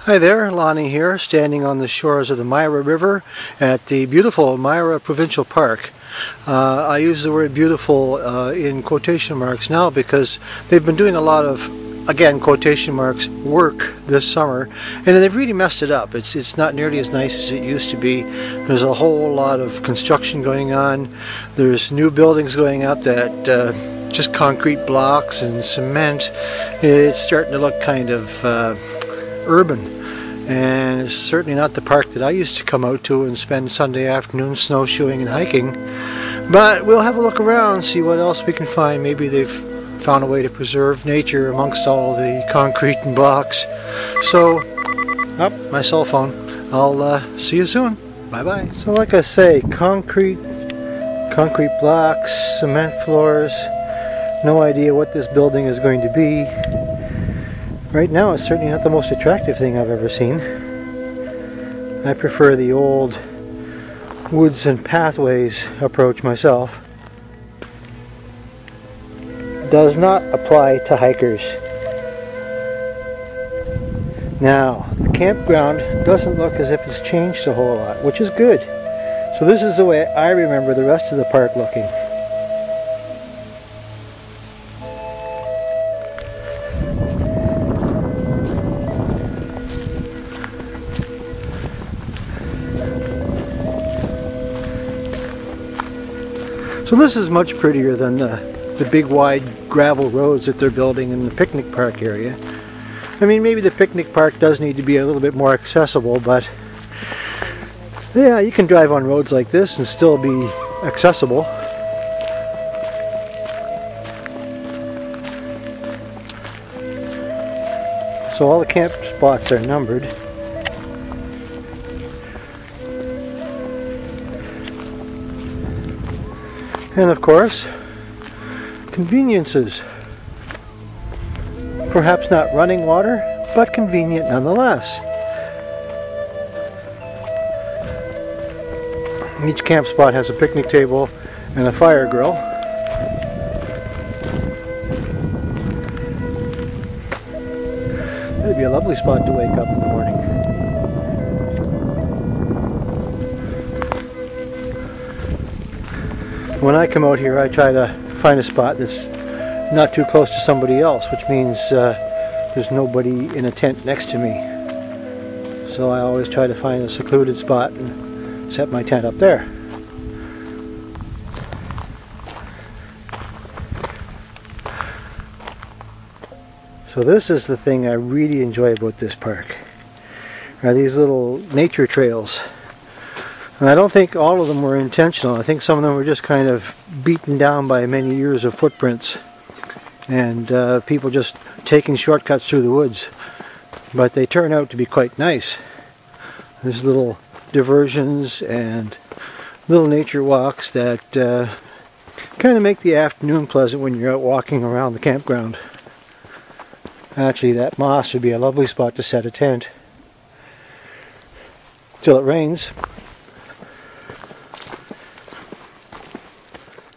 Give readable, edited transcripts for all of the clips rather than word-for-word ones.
Hi there, Lonnie here, standing on the shores of the Myra River at the beautiful Myra Provincial Park. I use the word beautiful in quotation marks now because they've been doing a lot of, again, quotation marks, work this summer, and they've really messed it up. It's not nearly as nice as it used to be. There's a whole lot of construction going on. There's new buildings going up that just concrete blocks and cement. It's starting to look kind of urban. And it's certainly not the park that I used to come out to and spend Sunday afternoon snowshoeing and hiking. But we'll have a look around, see what else we can find. Maybe they've found a way to preserve nature amongst all the concrete and blocks. So, my cell phone. I'll see you soon. Bye-bye. So like I say, concrete blocks, cement floors. No idea what this building is going to be. Right now it's certainly not the most attractive thing I've ever seen. I prefer the old woods and pathways approach myself. Does not apply to hikers. Now, the campground doesn't look as if it's changed a whole lot, which is good. So this is the way I remember the rest of the park looking. So this is much prettier than the big wide gravel roads that they're building in the picnic park area. I mean, maybe the picnic park does need to be a little bit more accessible, but yeah, you can drive on roads like this and still be accessible. So all the camp spots are numbered. And of course, conveniences. Perhaps not running water, but convenient nonetheless. Each camp spot has a picnic table and a fire grill. It'd be a lovely spot to wake up in the morning. When I come out here, I try to find a spot that's not too close to somebody else, which means there's nobody in a tent next to me. So I always try to find a secluded spot and set my tent up there. So this is the thing I really enjoy about this park, are these little nature trails. And I don't think all of them were intentional. I think some of them were just kind of beaten down by many years of footprints and people just taking shortcuts through the woods. But they turn out to be quite nice. There's little diversions and little nature walks that kind of make the afternoon pleasant when you're out walking around the campground. Actually, that moss would be a lovely spot to set a tent till it rains.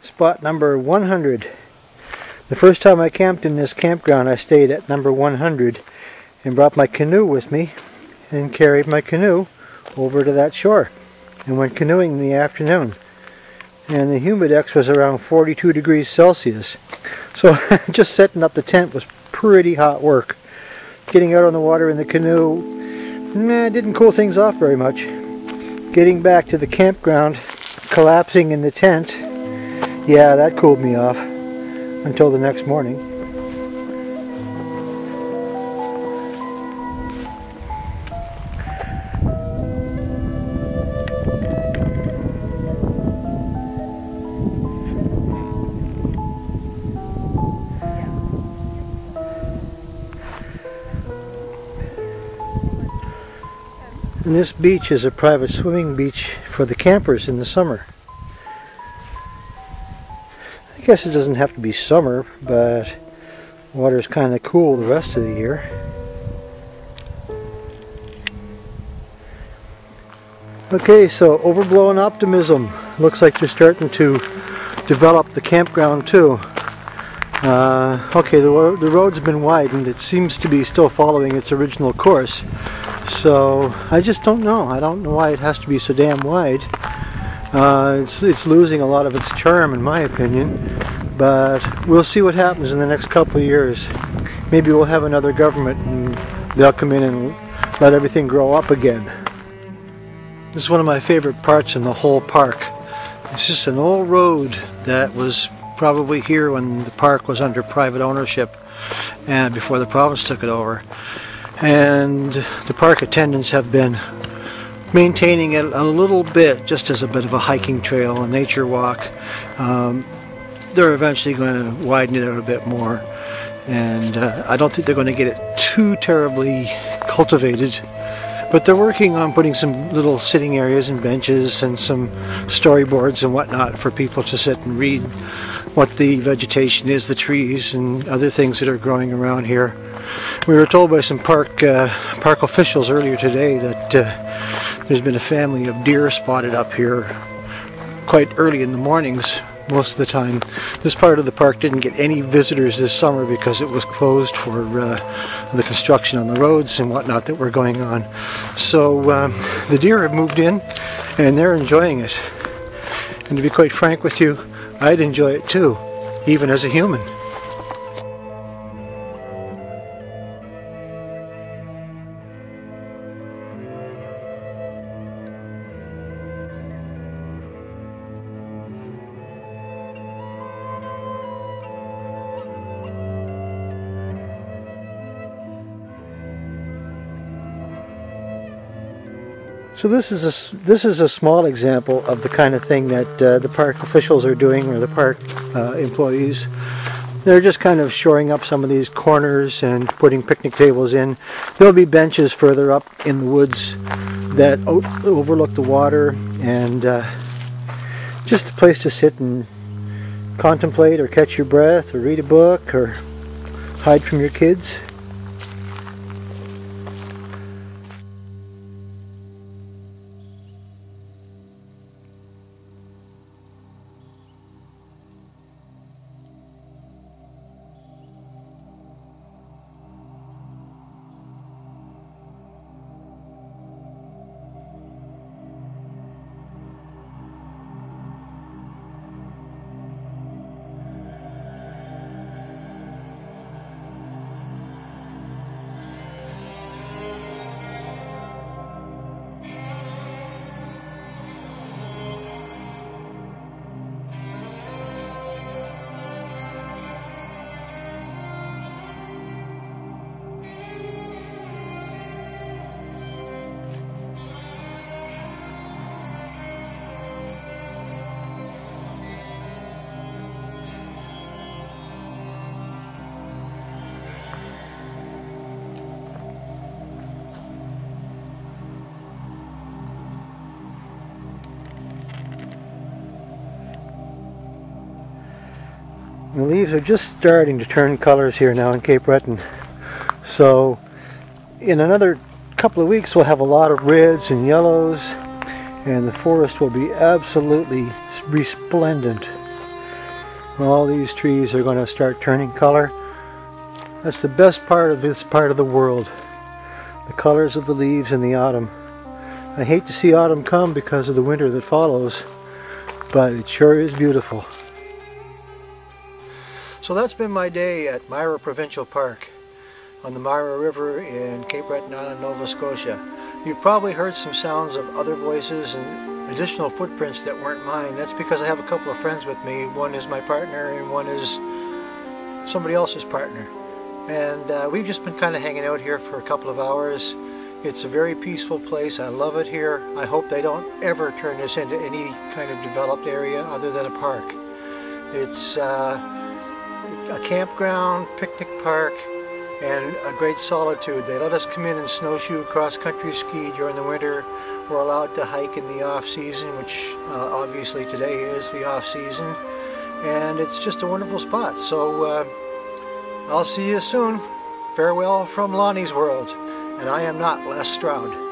Spot number 100. The first time I camped in this campground, I stayed at number 100 and brought my canoe with me and carried my canoe over to that shore and went canoeing in the afternoon. And the humidex was around 42 degrees Celsius. So just setting up the tent was pretty hot work. Getting out on the water in the canoe, didn't cool things off very much. Getting back to the campground, collapsing in the tent, yeah, that cooled me off until the next morning. And this beach is a private swimming beach for the campers in the summer. I guess it doesn't have to be summer, but water's kind of cool the rest of the year. Okay, so overblown optimism. Looks like they're starting to develop the campground too. Okay, the road's been widened. It seems to be still following its original course. So I just don't know. I don't know why it has to be so damn wide. It's losing a lot of its charm, in my opinion. But we'll see what happens in the next couple of years. Maybe we'll have another government and they'll come in and let everything grow up again. This is one of my favorite parts in the whole park. It's just an old road that was probably here when the park was under private ownership and before the province took it over. And the park attendants have been maintaining it a little bit, just as a bit of a hiking trail, a nature walk. They're eventually going to widen it out a bit more, and I don't think they're going to get it too terribly cultivated, but they're working on putting some little sitting areas and benches and some storyboards and whatnot for people to sit and read what the vegetation is, the trees and other things that are growing around here. We were told by some park officials earlier today that there's been a family of deer spotted up here quite early in the mornings most of the time. This part of the park didn't get any visitors this summer because it was closed for the construction on the roads and whatnot that were going on. So the deer have moved in and they're enjoying it. And to be quite frank with you, I'd enjoy it too, even as a human. So this is a small example of the kind of thing that the park officials are doing, or the park employees. They're just kind of shoring up some of these corners and putting picnic tables in. There'll be benches further up in the woods that overlook the water, and just a place to sit and contemplate or catch your breath or read a book or hide from your kids. The leaves are just starting to turn colors here now in Cape Breton. So in another couple of weeks we'll have a lot of reds and yellows, and the forest will be absolutely resplendent. All these trees are going to start turning color. That's the best part of this part of the world, the colors of the leaves in the autumn. I hate to see autumn come because of the winter that follows, but it sure is beautiful. So that's been my day at Myra Provincial Park on the Myra River in Cape Breton Island, Nova Scotia. You've probably heard some sounds of other voices and additional footprints that weren't mine. That's because I have a couple of friends with me. One is my partner and one is somebody else's partner. And we've just been kind of hanging out here for a couple of hours. It's a very peaceful place. I love it here. I hope they don't ever turn this into any kind of developed area other than a park. It's a campground, picnic park, and a great solitude. They let us come in and snowshoe, cross-country ski during the winter. We're allowed to hike in the off-season, which obviously today is the off-season. And it's just a wonderful spot. So I'll see you soon. Farewell from Lonnie's World. And I am not Les Stroud.